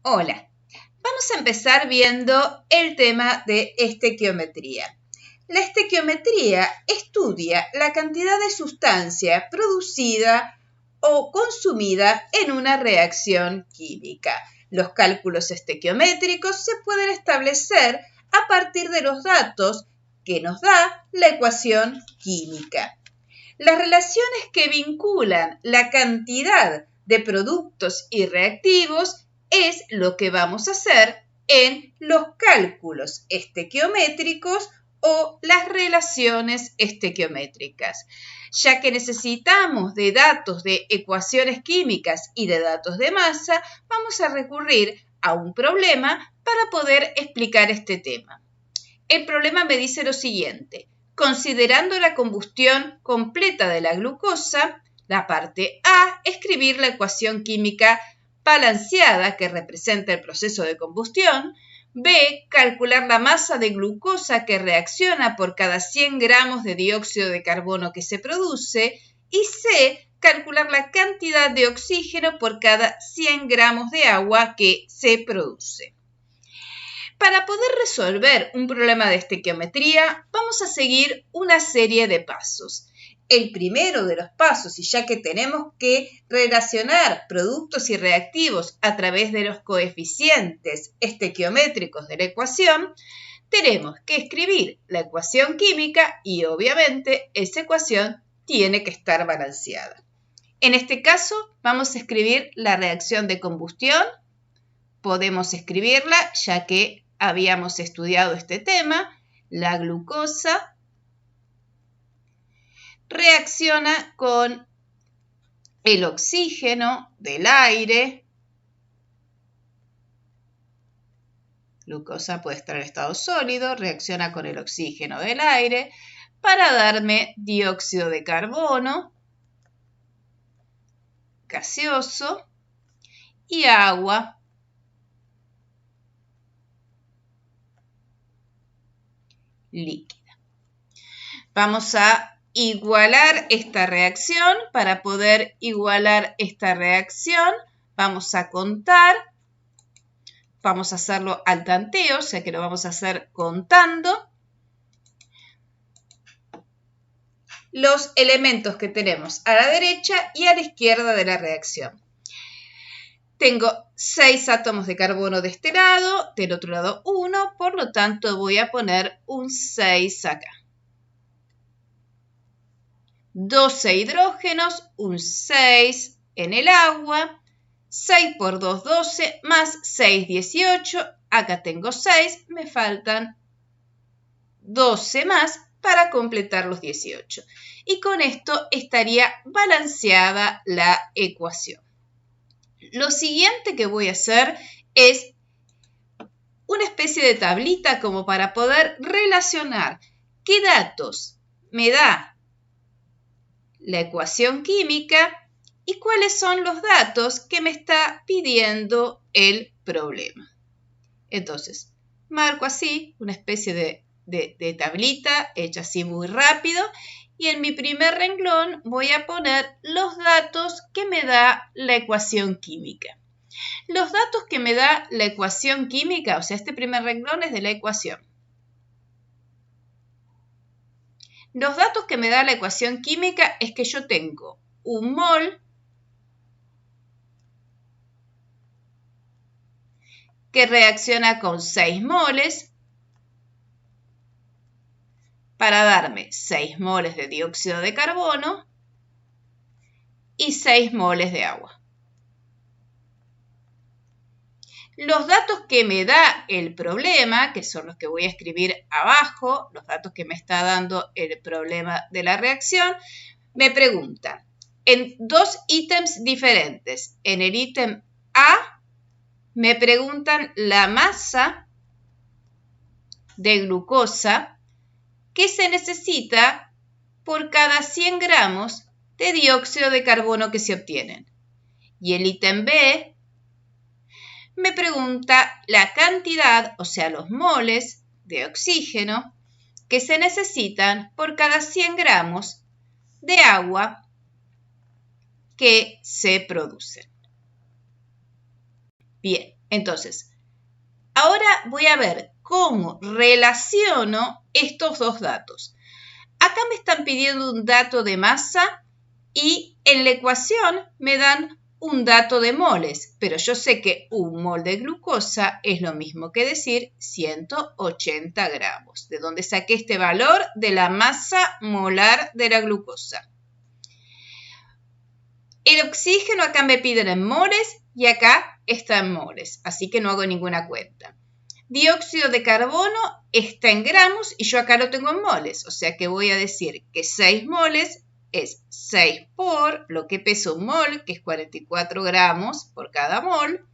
Hola, vamos a empezar viendo el tema de estequiometría. La estequiometría estudia la cantidad de sustancia producida o consumida en una reacción química. Los cálculos estequiométricos se pueden establecer a partir de los datos que nos da la ecuación química. Las relaciones que vinculan la cantidad de productos y reactivos es lo que vamos a hacer en los cálculos estequiométricos o las relaciones estequiométricas. Ya que necesitamos de datos de ecuaciones químicas y de datos de masa, vamos a recurrir a un problema para poder explicar este tema. El problema me dice lo siguiente: considerando la combustión completa de la glucosa, la parte A, escribir la ecuación química balanceada que representa el proceso de combustión. B, calcular la masa de glucosa que reacciona por cada 100 gramos de dióxido de carbono que se produce. Y C, calcular la cantidad de oxígeno por cada 100 gramos de agua que se produce. Para poder resolver un problema de estequiometría, vamos a seguir una serie de pasos. El primero de los pasos, y ya que tenemos que relacionar productos y reactivos a través de los coeficientes estequiométricos de la ecuación, tenemos que escribir la ecuación química y obviamente esa ecuación tiene que estar balanceada. En este caso, vamos a escribir la reacción de combustión. Podemos escribirla ya que habíamos estudiado este tema. La glucosa reacciona con el oxígeno del aire. Glucosa puede estar en estado sólido, reacciona con el oxígeno del aire para darme dióxido de carbono gaseoso y agua líquida. Vamos a igualar esta reacción. Para poder igualar esta reacción, vamos a contar. Vamos a hacerlo al tanteo, o sea que lo vamos a hacer contando los elementos que tenemos a la derecha y a la izquierda de la reacción. Tengo 6 átomos de carbono de este lado, del otro lado 1, por lo tanto voy a poner un 6 acá. 12 hidrógenos, un 6 en el agua, 6 por 2, 12, más 6, 18, acá tengo 6, me faltan 12 más para completar los 18. Y con esto estaría balanceada la ecuación. Lo siguiente que voy a hacer es una especie de tablita como para poder relacionar qué datos me da la ecuación química y cuáles son los datos que me está pidiendo el problema. Entonces, marco así una especie de tablita hecha así muy rápido y en mi primer renglón voy a poner los datos que me da la ecuación química. Los datos que me da la ecuación química, o sea, este primer renglón es de la ecuación. Los datos que me da la ecuación química es que yo tengo un mol que reacciona con 6 moles para darme 6 moles de dióxido de carbono y 6 moles de agua. Los datos que me da el problema, que son los que voy a escribir abajo, los datos que me está dando el problema de la reacción, me preguntan en 2 ítems diferentes. En el ítem A me preguntan la masa de glucosa que se necesita por cada 100 gramos de dióxido de carbono que se obtienen. Y el ítem B me pregunta la cantidad, o sea, los moles de oxígeno que se necesitan por cada 100 gramos de agua que se producen. Bien, Entonces, ahora voy a ver cómo relaciono estos dos datos. Acá me están pidiendo un dato de masa y en la ecuación me dan un dato de moles, pero yo sé que un mol de glucosa es lo mismo que decir 180 gramos, de donde saqué este valor de la masa molar de la glucosa. El oxígeno acá me piden en moles y acá está en moles, así que no hago ninguna cuenta. Dióxido de carbono está en gramos y yo acá lo tengo en moles, o sea que voy a decir que 6 moles es 6 por lo que pesa un mol, que es 44 gramos por cada mol,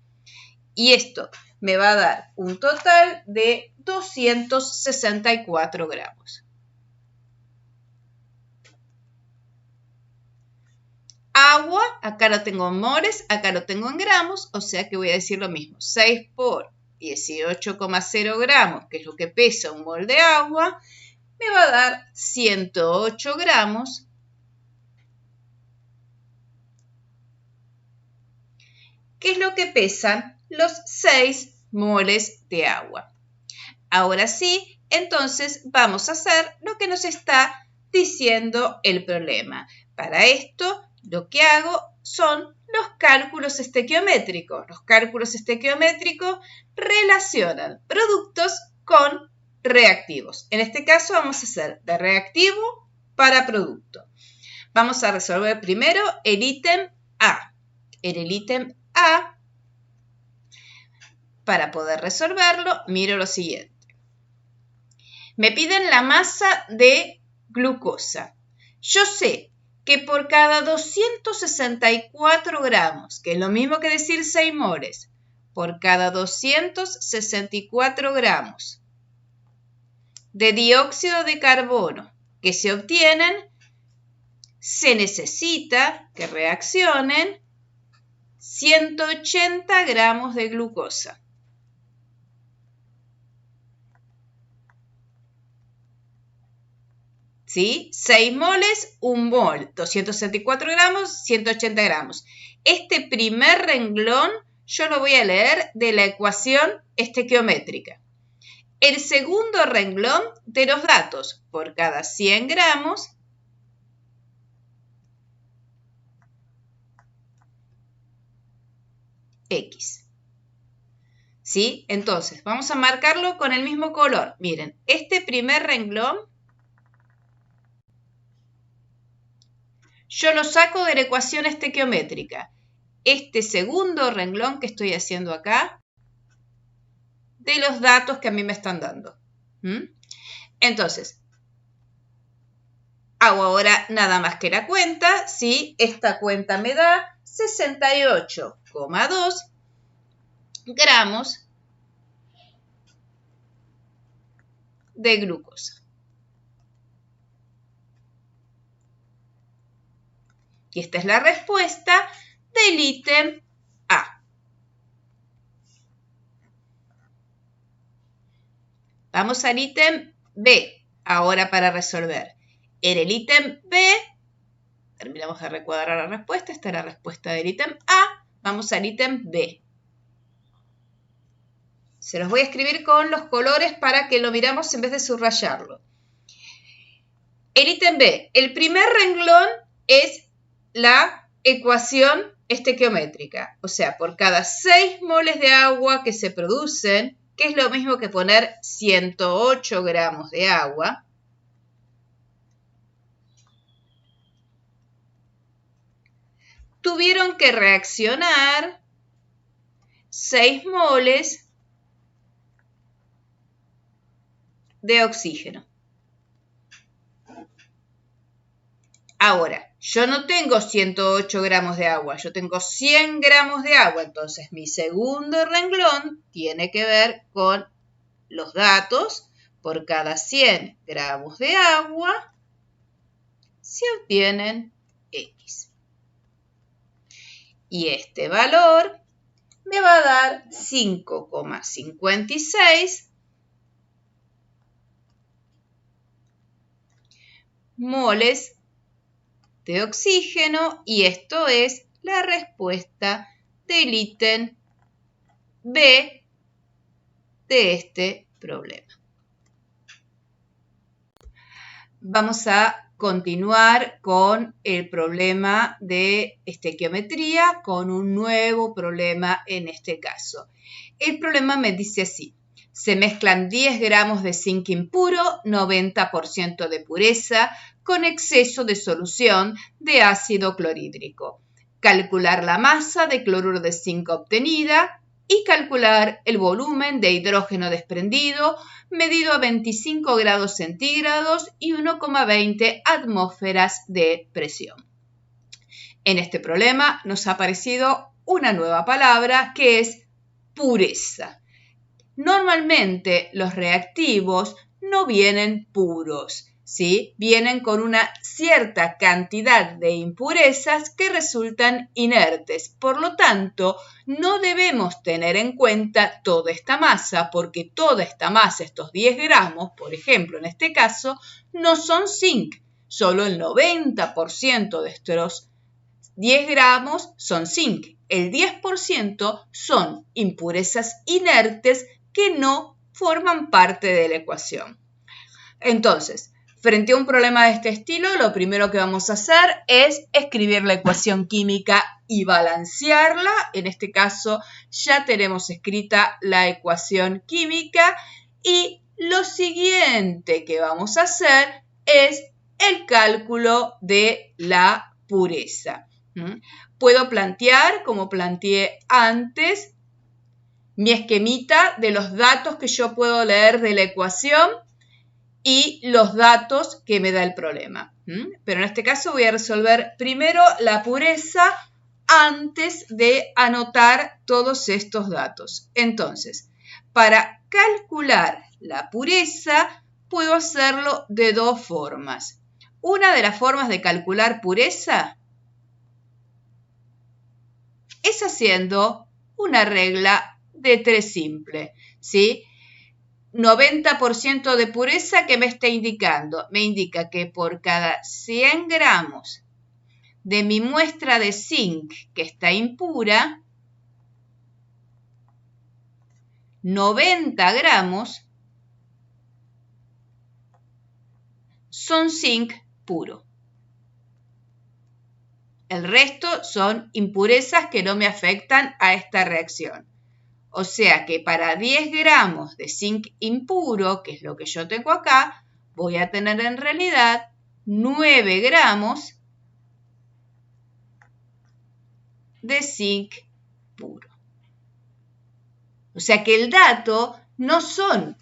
y esto me va a dar un total de 264 gramos. Agua, acá lo tengo en moles, acá lo tengo en gramos, o sea que voy a decir lo mismo, 6 por 18,0 gramos, que es lo que pesa un mol de agua, me va a dar 108 gramos que es lo que pesan los 6 moles de agua. Ahora sí, entonces vamos a hacer lo que nos está diciendo el problema. Para esto, lo que hago son los cálculos estequiométricos. Los cálculos estequiométricos relacionan productos con reactivos. En este caso vamos a hacer de reactivo para producto. Vamos a resolver primero el ítem A. En el ítem A, para poder resolverlo, miro lo siguiente. Me piden la masa de glucosa. Yo sé que por cada 264 gramos, que es lo mismo que decir 6 moles, por cada 264 gramos de dióxido de carbono que se obtienen, se necesita que reaccionen 180 gramos de glucosa. ¿Sí? 6 moles, 1 mol, 264 gramos, 180 gramos. Este primer renglón yo lo voy a leer de la ecuación estequiométrica. El segundo renglón de los datos, por cada 100 gramos, X. ¿Sí? Entonces, vamos a marcarlo con el mismo color. Miren, este primer renglón yo lo saco de la ecuación estequiométrica. Este segundo renglón que estoy haciendo acá, de los datos que a mí me están dando. Entonces, hago ahora nada más que la cuenta, ¿sí? Esta cuenta me da 68,2 gramos de glucosa. Y esta es la respuesta del ítem A. Vamos al ítem B, ahora para resolver. En el ítem B, terminamos de recuadrar la respuesta, esta es la respuesta del ítem A, vamos al ítem B. Se los voy a escribir con los colores para que lo miramos en vez de subrayarlo. El ítem B, el primer renglón es la ecuación estequiométrica. O sea, por cada 6 moles de agua que se producen, que es lo mismo que poner 108 gramos de agua, tuvieron que reaccionar 6 moles de oxígeno. Ahora, yo no tengo 108 gramos de agua, yo tengo 100 gramos de agua, entonces mi segundo renglón tiene que ver con los datos. Por cada 100 gramos de agua se obtienen X. Y este valor me va a dar 5,56 moles de oxígeno y esto es la respuesta del ítem B de este problema. Vamos a continuar con el problema de estequiometría con un nuevo problema en este caso. El problema me dice así: se mezclan 10 gramos de zinc impuro, 90% de pureza, con exceso de solución de ácido clorhídrico. Calcular la masa de cloruro de zinc obtenida y calcular el volumen de hidrógeno desprendido medido a 25 grados centígrados y 1,20 atmósferas de presión. En este problema nos ha aparecido una nueva palabra que es pureza. Normalmente los reactivos no vienen puros, ¿sí? Vienen con una cierta cantidad de impurezas que resultan inertes. Por lo tanto, no debemos tener en cuenta toda esta masa, porque toda esta masa, estos 10 gramos, por ejemplo, en este caso, no son zinc. Solo el 90% de estos 10 gramos son zinc. El 10% son impurezas inertes que no forman parte de la ecuación. Entonces, frente a un problema de este estilo, lo primero que vamos a hacer es escribir la ecuación química y balancearla. En este caso, ya tenemos escrita la ecuación química y lo siguiente que vamos a hacer es el cálculo de la pureza. Puedo plantear, como planteé antes, mi esquemita de los datos que yo puedo leer de la ecuación y los datos que me da el problema. Pero en este caso voy a resolver primero la pureza antes de anotar todos estos datos. Entonces, para calcular la pureza puedo hacerlo de dos formas. Una de las formas de calcular pureza es haciendo una regla de 3 simple, ¿sí? 90% de pureza que me está indicando. Me indica que por cada 100 gramos de mi muestra de zinc que está impura, 90 gramos son zinc puro. El resto son impurezas que no me afectan a esta reacción. O sea que para 10 gramos de zinc impuro, que es lo que yo tengo acá, voy a tener en realidad 9 gramos de zinc puro. O sea que el dato no son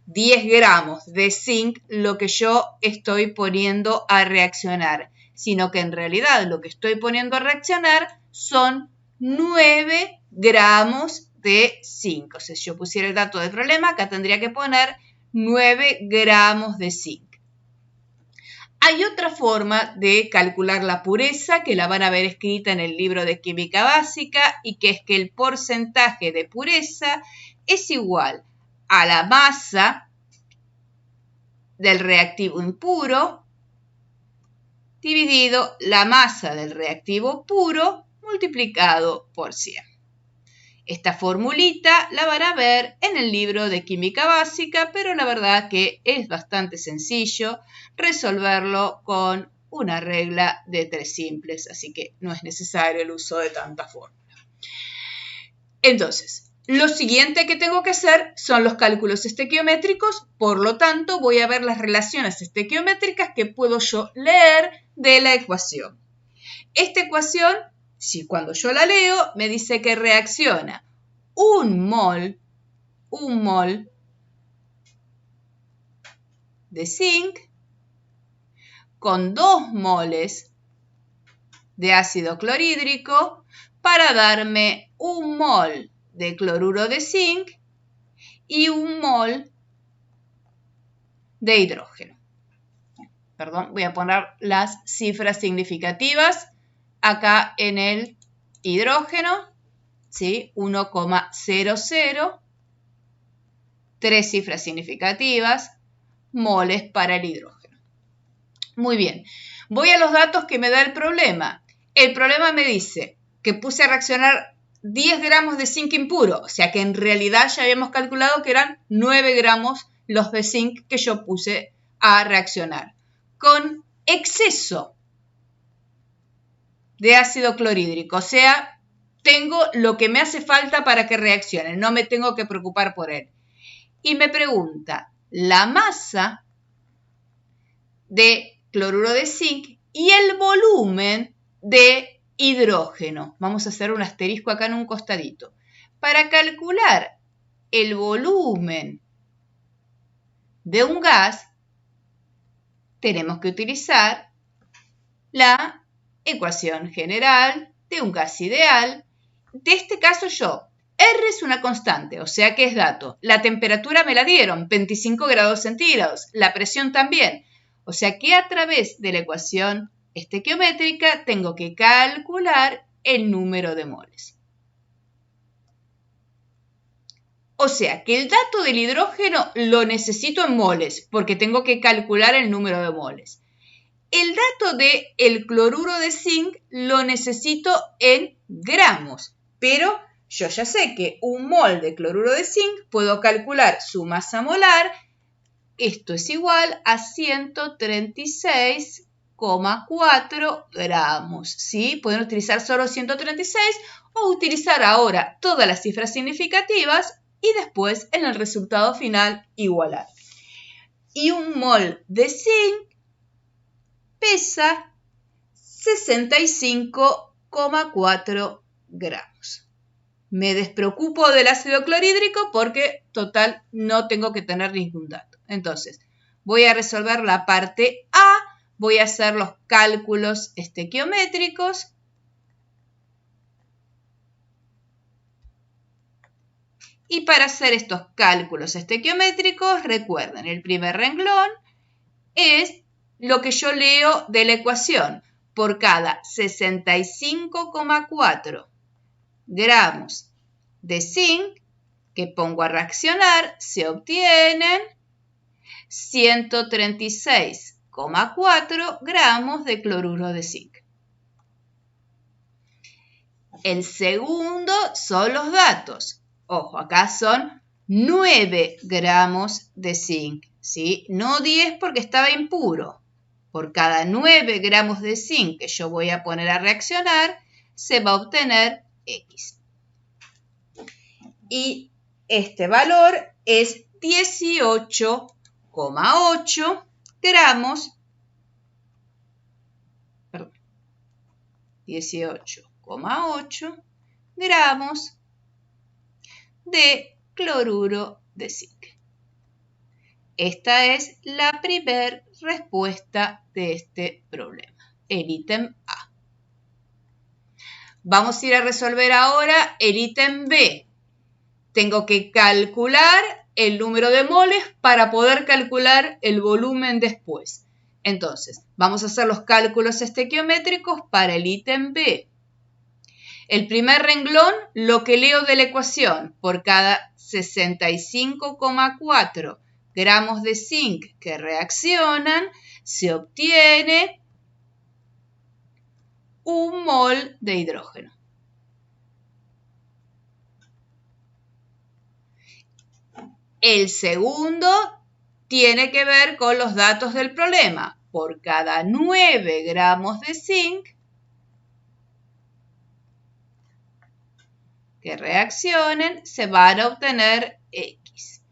10 gramos de zinc lo que yo estoy poniendo a reaccionar, sino que en realidad lo que estoy poniendo a reaccionar son 9 gramos de zinc. O sea, si yo pusiera el dato del problema, acá tendría que poner 9 gramos de zinc. Hay otra forma de calcular la pureza que la van a ver escrita en el libro de química básica y que es que el porcentaje de pureza es igual a la masa del reactivo impuro dividido la masa del reactivo puro multiplicado por 100. Esta formulita la van a ver en el libro de química básica, pero la verdad que es bastante sencillo resolverlo con una regla de 3 simples, así que no es necesario el uso de tanta fórmula. Entonces, lo siguiente que tengo que hacer son los cálculos estequiométricos, por lo tanto voy a ver las relaciones estequiométricas que puedo yo leer de la ecuación. Esta ecuación, si cuando yo la leo, me dice que reacciona un mol de zinc con 2 moles de ácido clorhídrico para darme 1 mol de cloruro de zinc y 1 mol de hidrógeno. Perdón, voy a poner las cifras significativas acá en el hidrógeno, ¿sí? 1,00, 3 cifras significativas, moles para el hidrógeno. Muy bien, voy a los datos que me da el problema. El problema me dice que puse a reaccionar 10 gramos de zinc impuro, o sea que en realidad ya habíamos calculado que eran 9 gramos los de zinc que yo puse a reaccionar. Con exceso de ácido clorhídrico, o sea, tengo lo que me hace falta para que reaccione, no me tengo que preocupar por él. Y me pregunta la masa de cloruro de zinc y el volumen de hidrógeno. Vamos a hacer un asterisco acá en un costadito. Para calcular el volumen de un gas, tenemos que utilizar la ecuación general de un gas ideal. De este caso R es una constante, o sea que es dato. La temperatura me la dieron, 25 grados centígrados. La presión también. O sea que a través de la ecuación estequiométrica tengo que calcular el número de moles. O sea que el dato del hidrógeno lo necesito en moles, porque tengo que calcular el número de moles. El dato del cloruro de zinc lo necesito en gramos, pero yo ya sé que un mol de cloruro de zinc puedo calcular su masa molar. Esto es igual a 136,4 gramos. ¿Sí? Pueden utilizar solo 136 o utilizar ahora todas las cifras significativas y después en el resultado final igualar. Y un mol de zinc pesa 65,4 gramos. Me despreocupo del ácido clorhídrico porque, total, no tengo que tener ningún dato. Entonces, voy a resolver la parte A, voy a hacer los cálculos estequiométricos. Y para hacer estos cálculos estequiométricos, recuerden, el primer renglón es lo que yo leo de la ecuación. Por cada 65,4 gramos de zinc que pongo a reaccionar, se obtienen 136,4 gramos de cloruro de zinc. El segundo son los datos. Ojo, acá son 9 gramos de zinc, ¿sí? No 10 porque estaba impuro. Por cada 9 gramos de zinc que yo voy a poner a reaccionar, se va a obtener X. Y este valor es 18,8 gramos, 18,8 gramos de cloruro de zinc. Esta es la primera respuesta de este problema, el ítem A. Vamos a ir a resolver ahora el ítem B. Tengo que calcular el número de moles para poder calcular el volumen después. Entonces, vamos a hacer los cálculos estequiométricos para el ítem B. El primer renglón, lo que leo de la ecuación, por cada 65,4 gramos de zinc que reaccionan, se obtiene un mol de hidrógeno. El segundo tiene que ver con los datos del problema. Por cada 9 gramos de zinc que reaccionen, se van a obtener X.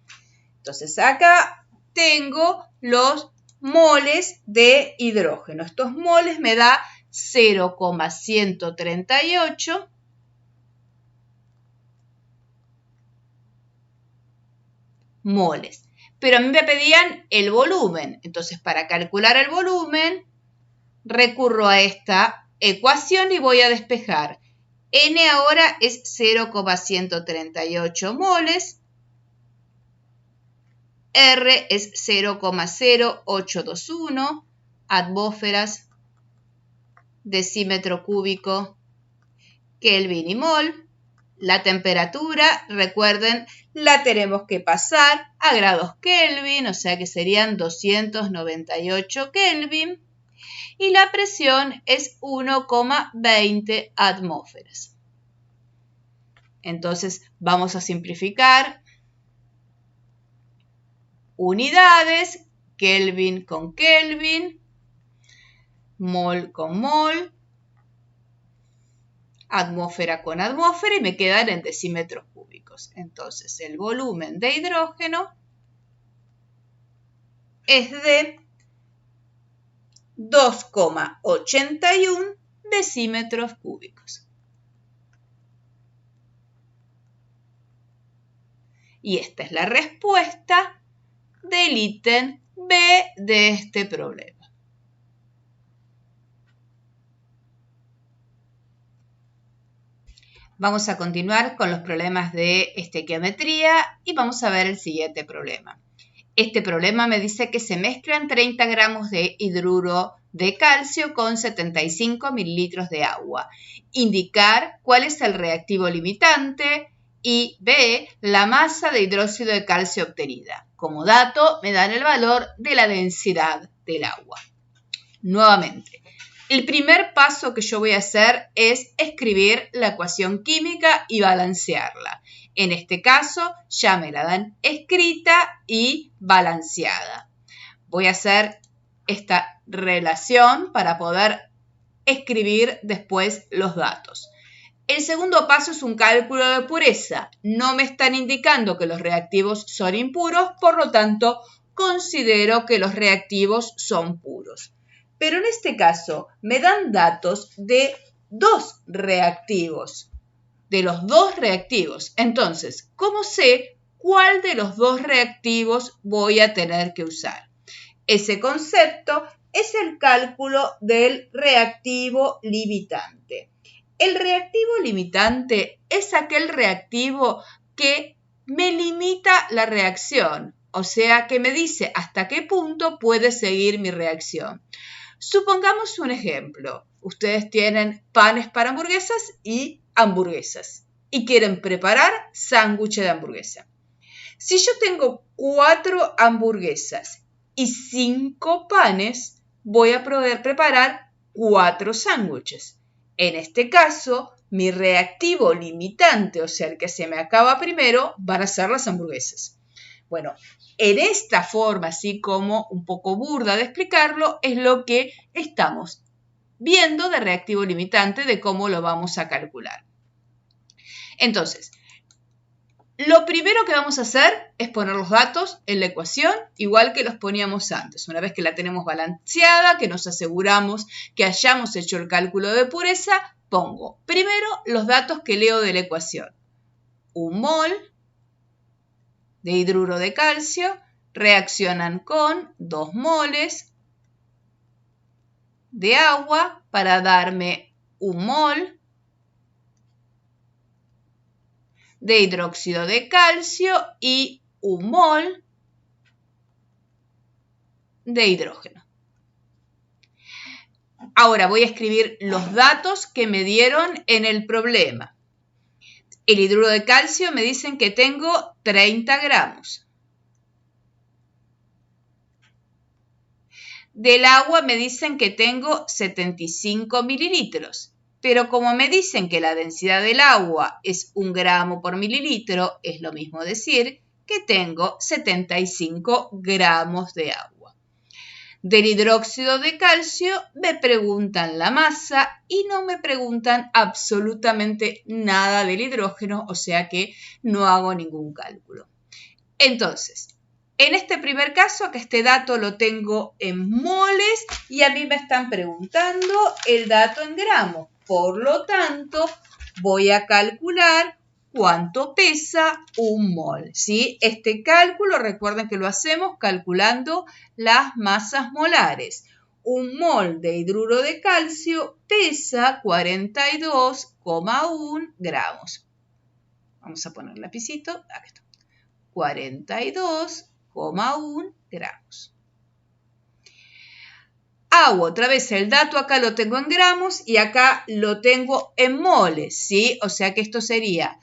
Entonces acá tengo los moles de hidrógeno. Estos moles me da 0,138 moles. Pero a mí me pedían el volumen. Entonces, para calcular el volumen, recurro a esta ecuación y voy a despejar. N ahora es 0,138 moles. R es 0,0821 atmósferas, decímetro cúbico, Kelvin y mol. La temperatura, recuerden, la tenemos que pasar a grados Kelvin, o sea que serían 298 Kelvin. Y la presión es 1,20 atmósferas. Entonces vamos a simplificar. Unidades, Kelvin con Kelvin, mol con mol, atmósfera con atmósfera y me quedan en decímetros cúbicos. Entonces el volumen de hidrógeno es de 2,81 decímetros cúbicos. Y esta es la respuesta del ítem B de este problema. Vamos a continuar con los problemas de estequiometría y vamos a ver el siguiente problema. Este problema me dice que se mezclan 30 gramos de hidruro de calcio con 75 mililitros de agua. Indicar cuál es el reactivo limitante y B, la masa de hidróxido de calcio obtenida. Como dato, me dan el valor de la densidad del agua. Nuevamente, el primer paso que yo voy a hacer es escribir la ecuación química y balancearla. En este caso, ya me la dan escrita y balanceada. Voy a hacer esta relación para poder escribir después los datos. El segundo paso es un cálculo de pureza. No me están indicando que los reactivos son impuros, por lo tanto, considero que los reactivos son puros. Pero en este caso me dan datos de dos reactivos, de los dos reactivos. Entonces, ¿cómo sé cuál de los dos reactivos voy a tener que usar? Ese concepto es el cálculo del reactivo limitante. El reactivo limitante es aquel reactivo que me limita la reacción, o sea, que me dice hasta qué punto puede seguir mi reacción. Supongamos un ejemplo. Ustedes tienen panes para hamburguesas y hamburguesas y quieren preparar sándwich de hamburguesa. Si yo tengo 4 hamburguesas y 5 panes, voy a poder preparar 4 sándwiches. En este caso, mi reactivo limitante, o sea, el que se me acaba primero, van a ser las hamburguesas. Bueno, en esta forma, así como un poco burda de explicarlo, es lo que estamos viendo de reactivo limitante, de cómo lo vamos a calcular. Entonces, lo primero que vamos a hacer es poner los datos en la ecuación, igual que los poníamos antes. Una vez que la tenemos balanceada, que nos aseguramos que hayamos hecho el cálculo de pureza, pongo primero los datos que leo de la ecuación. 1 mol de hidruro de calcio reaccionan con 2 moles de agua para darme 1 mol de hidróxido de calcio y 1 mol de hidrógeno. Ahora voy a escribir los datos que me dieron en el problema. El hidruro de calcio me dicen que tengo 30 gramos. Del agua me dicen que tengo 75 mililitros. Pero como me dicen que la densidad del agua es 1 gramo por mililitro, es lo mismo decir que tengo 75 gramos de agua. Del hidróxido de calcio me preguntan la masa y no me preguntan absolutamente nada del hidrógeno, o sea que no hago ningún cálculo. Entonces, en este primer caso, que este dato lo tengo en moles y a mí me están preguntando el dato en gramos. Por lo tanto, voy a calcular cuánto pesa 1 mol, ¿sí? Este cálculo, recuerden que lo hacemos calculando las masas molares. 1 mol de hidruro de calcio pesa 42,1 gramos. Vamos a poner el lapicito. Acá está. 42,1 gramos. Hago otra vez el dato, acá lo tengo en gramos y acá lo tengo en moles, ¿sí? O sea que esto sería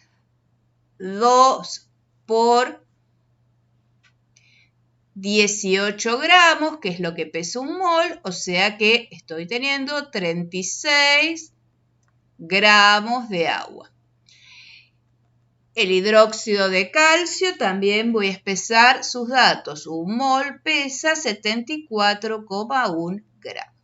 2 por 18 gramos, que es lo que pesa 1 mol, o sea que estoy teniendo 36 gramos de agua. El hidróxido de calcio también voy a espesar sus datos. Un mol pesa 74,1 gramos.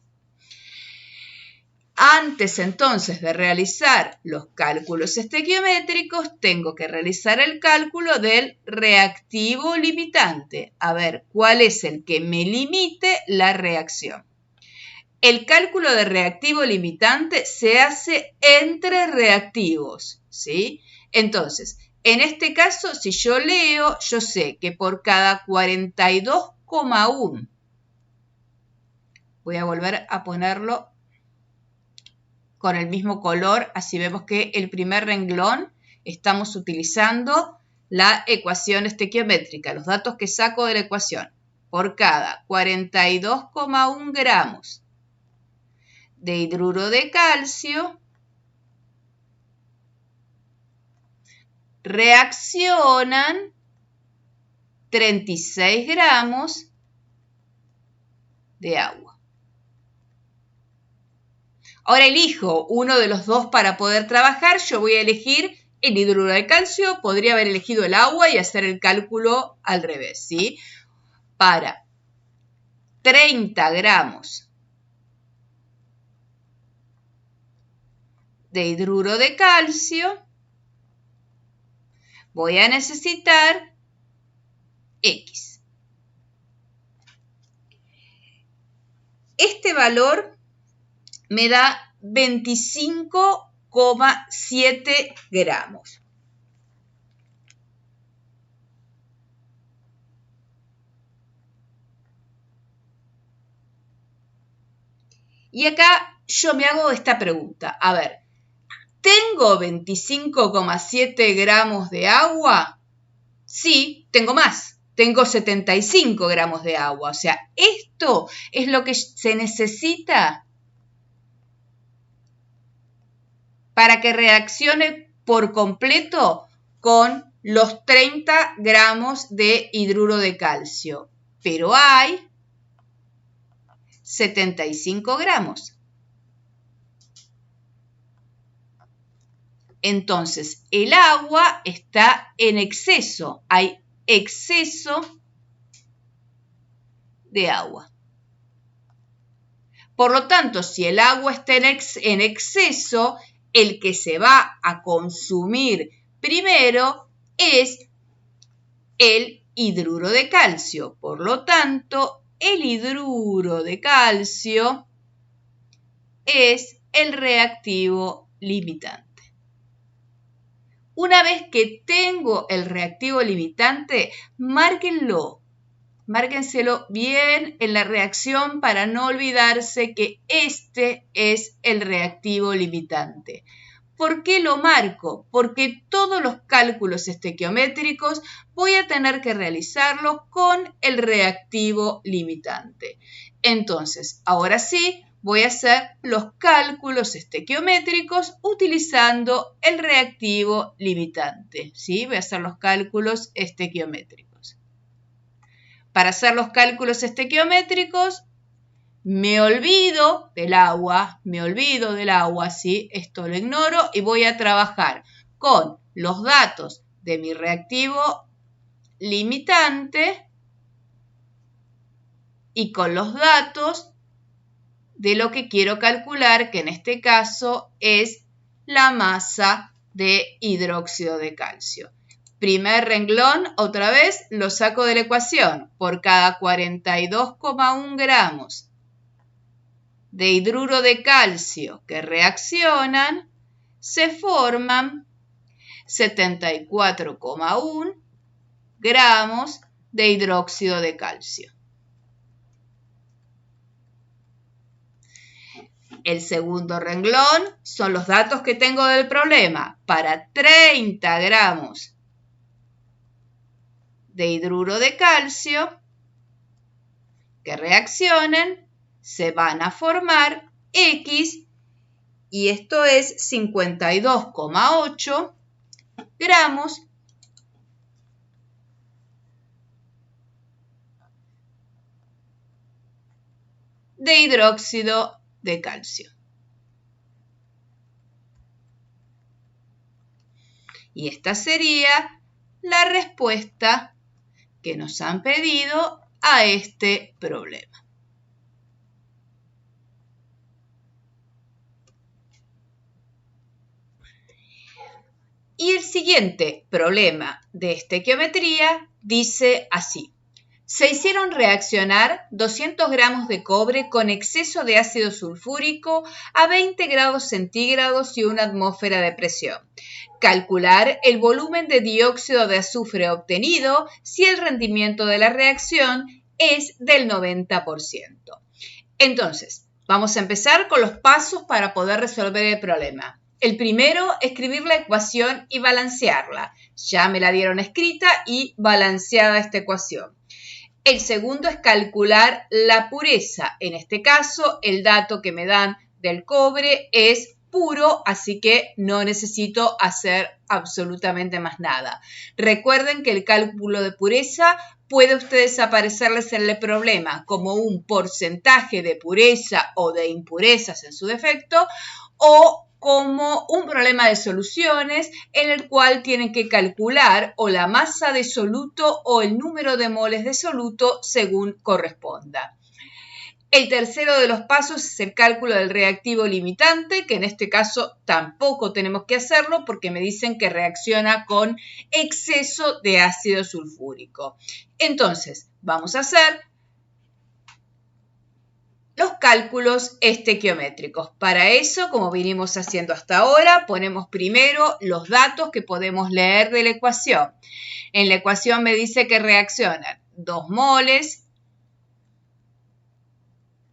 Antes entonces de realizar los cálculos estequiométricos, tengo que realizar el cálculo del reactivo limitante. A ver, ¿cuál es el que me limite la reacción? El cálculo de reactivo limitante se hace entre reactivos, ¿sí? Entonces, en este caso, si yo leo, yo sé que por cada 42,1, voy a volver a ponerlo con el mismo color, así vemos que el primer renglón estamos utilizando la ecuación estequiométrica, los datos que saco de la ecuación. Por cada 42,1 gramos de hidruro de calcio, reaccionan 36 gramos de agua. Ahora elijo uno de los dos para poder trabajar. Yo voy a elegir el hidruro de calcio. Podría haber elegido el agua y hacer el cálculo al revés, ¿sí? Para 30 gramos de hidruro de calcio, voy a necesitar X. Este valor me da 25,7 gramos. Y acá yo me hago esta pregunta. A ver, ¿tengo 25,7 gramos de agua? Sí, tengo más. Tengo 75 gramos de agua. O sea, esto es lo que se necesita para que reaccione por completo con los 30 gramos de hidruro de calcio. Pero hay 75 gramos. Entonces, el agua está en exceso. Hay exceso de agua. Por lo tanto, si el agua está en exceso, el que se va a consumir primero es el hidruro de calcio. Por lo tanto, el hidruro de calcio es el reactivo limitante. Una vez que tengo el reactivo limitante, márquenselo bien en la reacción para no olvidarse que este es el reactivo limitante. ¿Por qué lo marco? Porque todos los cálculos estequiométricos voy a tener que realizarlos con el reactivo limitante. Entonces, ahora sí, voy a hacer los cálculos estequiométricos utilizando el reactivo limitante. ¿Sí? Voy a hacer los cálculos estequiométricos. Para hacer los cálculos estequiométricos, me olvido del agua, ¿sí? Esto lo ignoro y voy a trabajar con los datos de mi reactivo limitante y con los datos de lo que quiero calcular, que en este caso es la masa de hidróxido de calcio. Primer renglón, otra vez, lo saco de la ecuación. Por cada 42,1 gramos de hidruro de calcio que reaccionan, se forman 74,1 gramos de hidróxido de calcio. El segundo renglón son los datos que tengo del problema. Para 30 gramos de hidruro de calcio que reaccionen, se van a formar X y esto es 52,8 gramos de hidróxido de calcio. Y esta sería la respuesta que nos han pedido a este problema. Y el siguiente problema de estequiometría dice así. Se hicieron reaccionar 200 gramos de cobre con exceso de ácido sulfúrico a 20 grados centígrados y una atmósfera de presión. Calcular el volumen de dióxido de azufre obtenido si el rendimiento de la reacción es del 90%. Entonces, vamos a empezar con los pasos para poder resolver el problema. El primero, escribir la ecuación y balancearla. Ya me la dieron escrita y balanceada esta ecuación. El segundo es calcular la pureza. En este caso, el dato que me dan del cobre es puro, así que no necesito hacer absolutamente más nada. Recuerden que el cálculo de pureza puede ustedes aparecerles en el problema como un porcentaje de pureza o de impurezas en su defecto, o como un problema de soluciones en el cual tienen que calcular o la masa de soluto o el número de moles de soluto según corresponda. El tercero de los pasos es el cálculo del reactivo limitante, que en este caso tampoco tenemos que hacerlo porque me dicen que reacciona con exceso de ácido sulfúrico. Entonces, vamos a hacer los cálculos estequiométricos. Para eso, como vinimos haciendo hasta ahora, ponemos primero los datos que podemos leer de la ecuación. En la ecuación me dice que reaccionan 2 moles,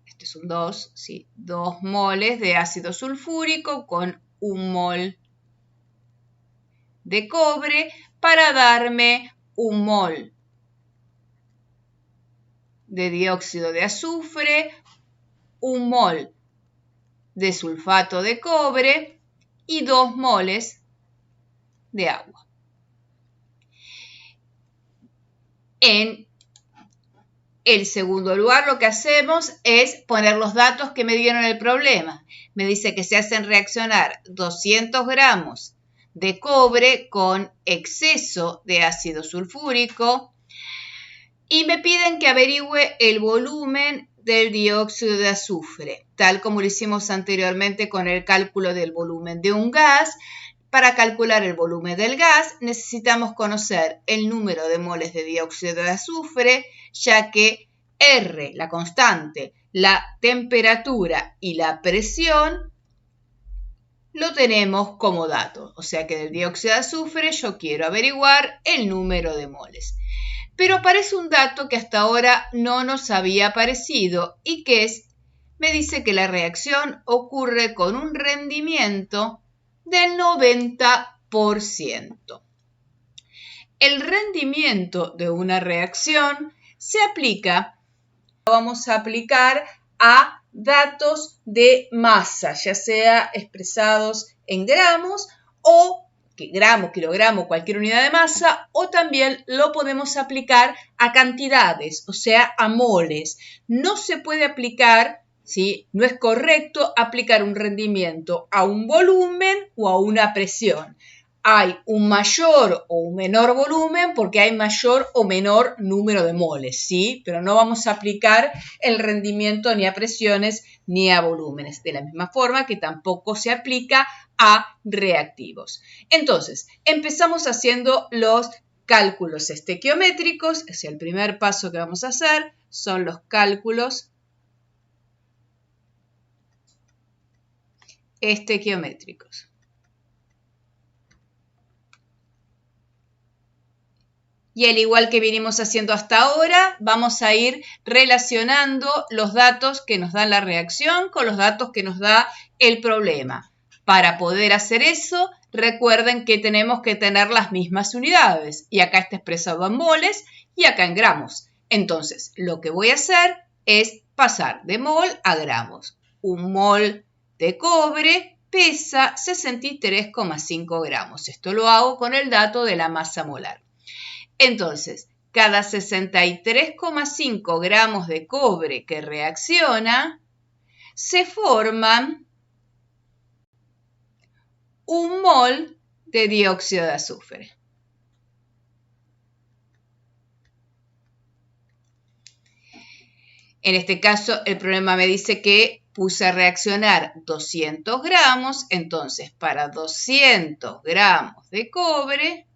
este es un 2, ¿sí? 2 moles de ácido sulfúrico con 1 mol de cobre para darme 1 mol de dióxido de azufre, 1 mol de sulfato de cobre y 2 moles de agua. En el segundo lugar, lo que hacemos es poner los datos que me dieron el problema. Me dice que se hacen reaccionar 200 gramos de cobre con exceso de ácido sulfúrico y me piden que averigüe el volumen del dióxido de azufre, tal como lo hicimos anteriormente con el cálculo del volumen de un gas. Para calcular el volumen del gas necesitamos conocer el número de moles de dióxido de azufre, ya que R, la constante, la temperatura y la presión lo tenemos como datos. O sea que del dióxido de azufre yo quiero averiguar el número de moles. Pero aparece un dato que hasta ahora no nos había aparecido y que es, me dice que la reacción ocurre con un rendimiento del 90%. El rendimiento de una reacción vamos a aplicar a datos de masa, ya sea expresados en gramos o gramo, kilogramo, cualquier unidad de masa, o también lo podemos aplicar a cantidades, o sea, a moles. No se puede aplicar, ¿sí? No es correcto aplicar un rendimiento a un volumen o a una presión. Hay un mayor o un menor volumen porque hay mayor o menor número de moles, ¿sí? Pero no vamos a aplicar el rendimiento ni a presiones ni a volúmenes, de la misma forma que tampoco se aplica a reactivos. Entonces, empezamos haciendo los cálculos estequiométricos, es el primer paso que vamos a hacer, son los cálculos estequiométricos. Y al igual que venimos haciendo hasta ahora, vamos a ir relacionando los datos que nos da la reacción con los datos que nos da el problema. Para poder hacer eso, recuerden que tenemos que tener las mismas unidades. Y acá está expresado en moles y acá en gramos. Entonces, lo que voy a hacer es pasar de mol a gramos. 1 mol de cobre pesa 63,5 gramos. Esto lo hago con el dato de la masa molar. Entonces, cada 63,5 gramos de cobre que reacciona, se forman 1 mol de dióxido de azufre. En este caso, el problema me dice que puse a reaccionar 200 gramos, entonces para 200 gramos de cobre,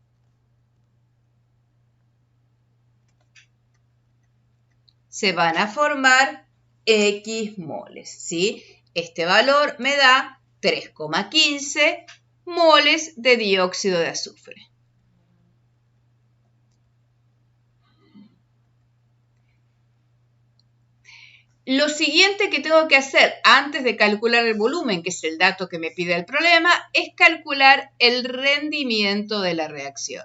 se van a formar X moles, ¿sí? Este valor me da 3,15 moles de dióxido de azufre. Lo siguiente que tengo que hacer antes de calcular el volumen, que es el dato que me pide el problema, es calcular el rendimiento de la reacción.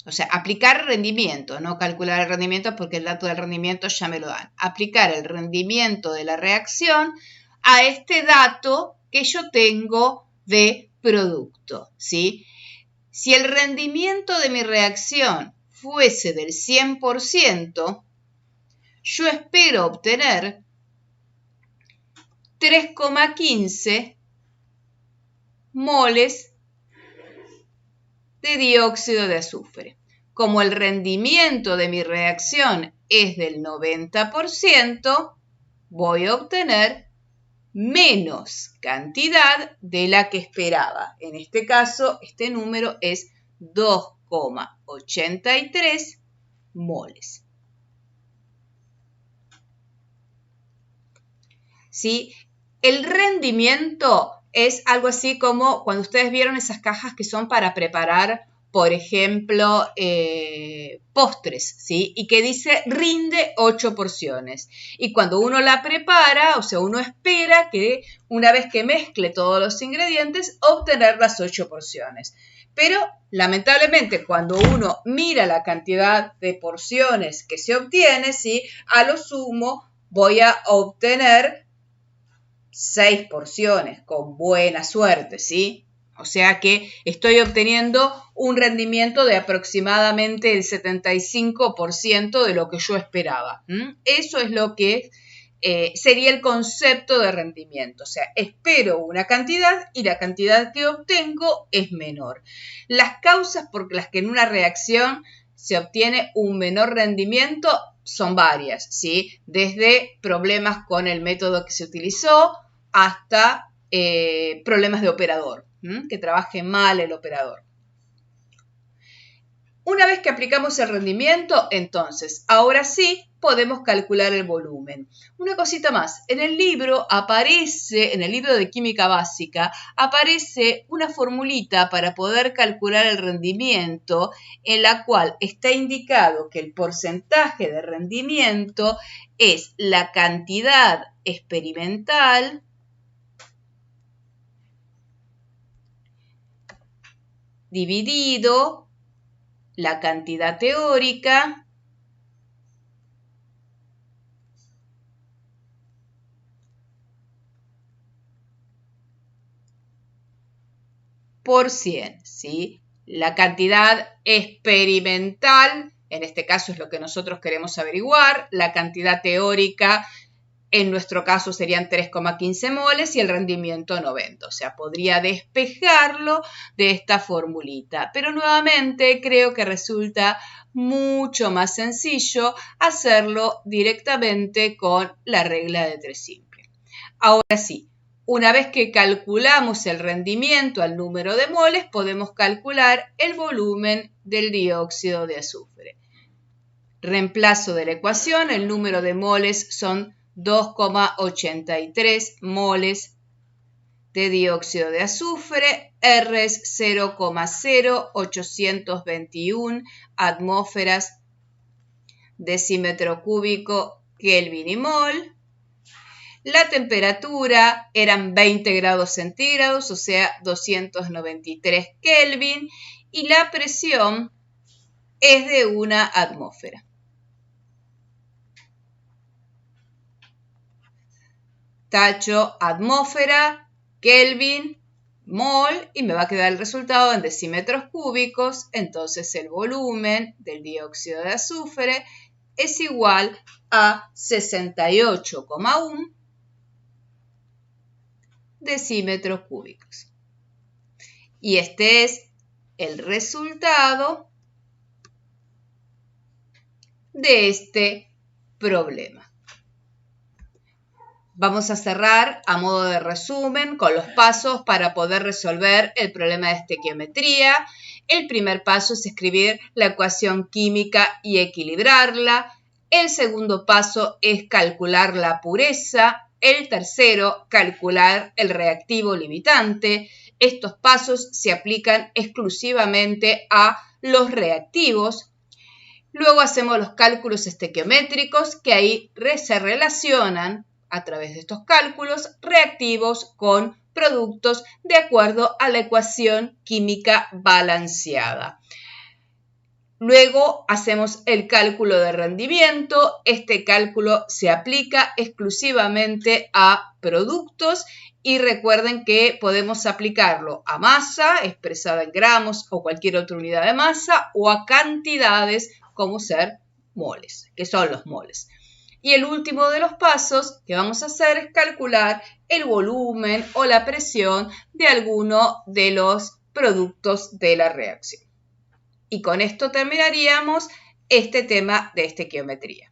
O sea, aplicar rendimiento, no calcular el rendimiento porque el dato del rendimiento ya me lo dan. Aplicar el rendimiento de la reacción a este dato que yo tengo de producto, ¿sí? Si el rendimiento de mi reacción fuese del 100%, yo espero obtener 3,15 moles de dióxido de azufre. Como el rendimiento de mi reacción es del 90%, voy a obtener menos cantidad de la que esperaba. En este caso, este número es 2,83 moles. ¿Sí? El rendimiento es algo así como cuando ustedes vieron esas cajas que son para preparar, por ejemplo, postres, ¿sí? Y que dice rinde 8 porciones. Y cuando uno la prepara, o sea, uno espera que una vez que mezcle todos los ingredientes, obtener las 8 porciones. Pero, lamentablemente, cuando uno mira la cantidad de porciones que se obtiene, ¿sí? A lo sumo voy a obtener 6 porciones, con buena suerte, ¿sí? O sea que estoy obteniendo un rendimiento de aproximadamente el 75% de lo que yo esperaba. Eso es lo que sería el concepto de rendimiento. O sea, espero una cantidad y la cantidad que obtengo es menor. Las causas por las que en una reacción se obtiene un menor rendimiento son varias, ¿sí? Desde problemas con el método que se utilizó hasta problemas de operador, que trabaje mal el operador. Una vez que aplicamos el rendimiento, entonces, ahora sí podemos calcular el volumen. Una cosita más, en el libro de química básica, aparece una formulita para poder calcular el rendimiento en la cual está indicado que el porcentaje de rendimiento es la cantidad experimental dividido la cantidad teórica por 100, ¿sí? La cantidad experimental, en este caso es lo que nosotros queremos averiguar, la cantidad teórica, en nuestro caso serían 3,15 moles y el rendimiento 90. O sea, podría despejarlo de esta formulita. Pero nuevamente creo que resulta mucho más sencillo hacerlo directamente con la regla de 3 simple. Ahora sí, una vez que calculamos el rendimiento al número de moles, podemos calcular el volumen del dióxido de azufre. Reemplazo de la ecuación, el número de moles son 2,83 moles de dióxido de azufre, R es 0,0821 atmósferas decímetro cúbico Kelvin y mol. La temperatura eran 20 grados centígrados, o sea, 293 Kelvin, y la presión es de una atmósfera. Tacho atmósfera, Kelvin, mol, y me va a quedar el resultado en decímetros cúbicos. Entonces el volumen del dióxido de azufre es igual a 68,1 decímetros cúbicos. Y este es el resultado de este problema. Vamos a cerrar a modo de resumen con los pasos para poder resolver el problema de estequiometría. El primer paso es escribir la ecuación química y equilibrarla. El segundo paso es calcular la pureza. El tercero, calcular el reactivo limitante. Estos pasos se aplican exclusivamente a los reactivos. Luego hacemos los cálculos estequiométricos, que ahí se relacionan a través de estos cálculos reactivos con productos de acuerdo a la ecuación química balanceada. Luego hacemos el cálculo de rendimiento. Este cálculo se aplica exclusivamente a productos y recuerden que podemos aplicarlo a masa expresada en gramos o cualquier otra unidad de masa o a cantidades como ser moles, que son los moles. Y el último de los pasos que vamos a hacer es calcular el volumen o la presión de alguno de los productos de la reacción. Y con esto terminaríamos este tema de estequiometría.